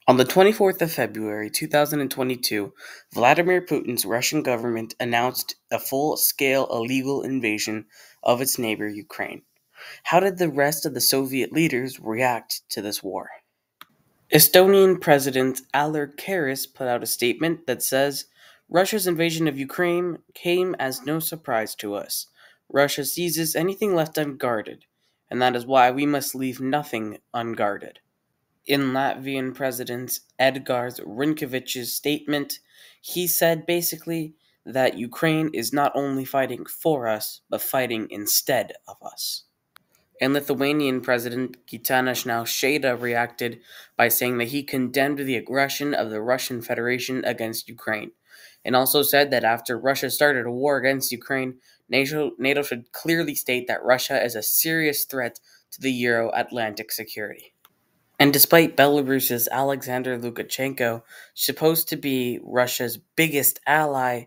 On the 24th of February 2022, Vladimir Putin's Russian government announced a full-scale illegal invasion of its neighbor Ukraine. How did the rest of the Soviet leaders react to this war? Estonian President Alar Karis put out a statement that says, Russia's invasion of Ukraine came as no surprise to us. Russia seizes anything left unguarded, and that is why we must leave nothing unguarded. In Latvian President Edgars Rinkevich's statement, he said basically that Ukraine is not only fighting for us, but fighting instead of us. And Lithuanian President Gitanas Nausėda reacted by saying that he condemned the aggression of the Russian Federation against Ukraine, and also said that after Russia started a war against Ukraine, NATO should clearly state that Russia is a serious threat to the Euro-Atlantic security. And despite Belarus's Alexander Lukashenko supposed to be Russia's biggest ally,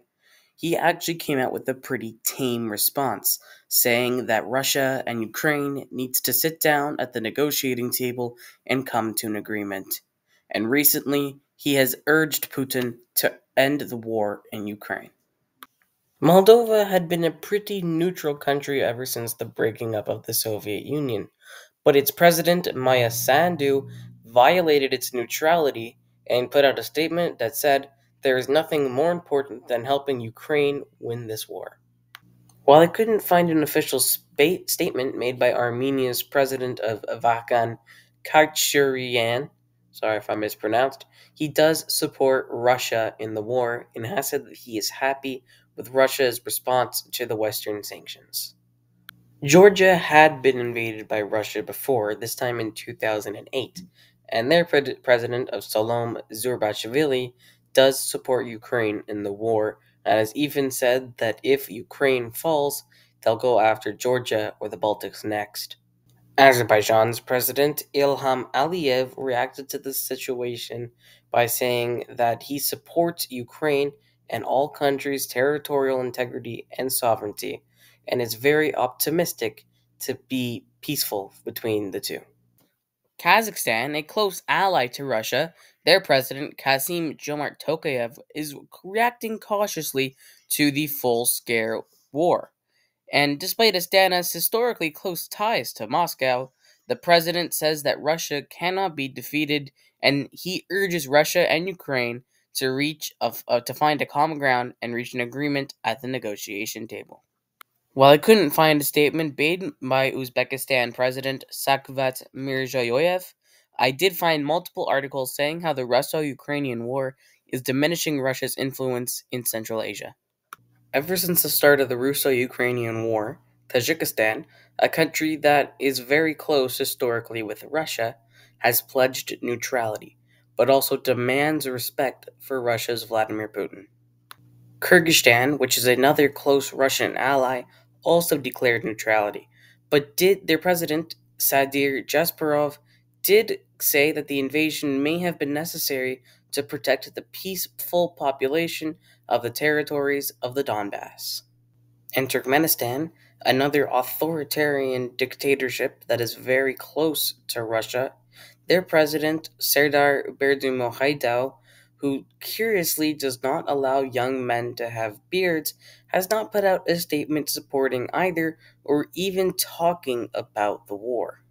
he actually came out with a pretty tame response, saying that Russia and Ukraine needs to sit down at the negotiating table and come to an agreement. And recently, he has urged Putin to end the war in Ukraine. Moldova had been a pretty neutral country ever since the breaking up of the Soviet Union, but its president, Maya Sandu, violated its neutrality and put out a statement that said, there is nothing more important than helping Ukraine win this war. While I couldn't find an official statement made by Armenia's president of Vakan Kachurian, sorry if I mispronounced, he does support Russia in the war and has said that he is happy with Russia's response to the Western sanctions. Georgia had been invaded by Russia before, this time in 2008, and their president of Salom Zurabishvili does support Ukraine in the war, and has even said that if Ukraine falls, they'll go after Georgia or the Baltics next. Azerbaijan's president Ilham Aliyev reacted to this situation by saying that he supports Ukraine and all countries' territorial integrity and sovereignty, and is very optimistic to be peaceful between the two. Kazakhstan, a close ally to Russia, their president Kasim Jomart Tokayev is reacting cautiously to the full-scale war. And despite Astana's historically close ties to Moscow, the president says that Russia cannot be defeated, and he urges Russia and Ukraine to find a common ground and reach an agreement at the negotiation table. While I couldn't find a statement made by Uzbekistan President Shavkat Mirziyoyev, I did find multiple articles saying how the Russo-Ukrainian war is diminishing Russia's influence in Central Asia. Ever since the start of the Russo-Ukrainian War, Tajikistan, a country that is very close historically with Russia, has pledged neutrality, but also demands respect for Russia's Vladimir Putin. Kyrgyzstan, which is another close Russian ally, also declared neutrality, but their president, Sadir Jasparov, did say that the invasion may have been necessary to protect the peaceful population of the territories of the Donbass. And Turkmenistan, another authoritarian dictatorship that is very close to Russia, their president, Serdar Berdimuhamedow, who curiously does not allow young men to have beards, has not put out a statement supporting either or even talking about the war.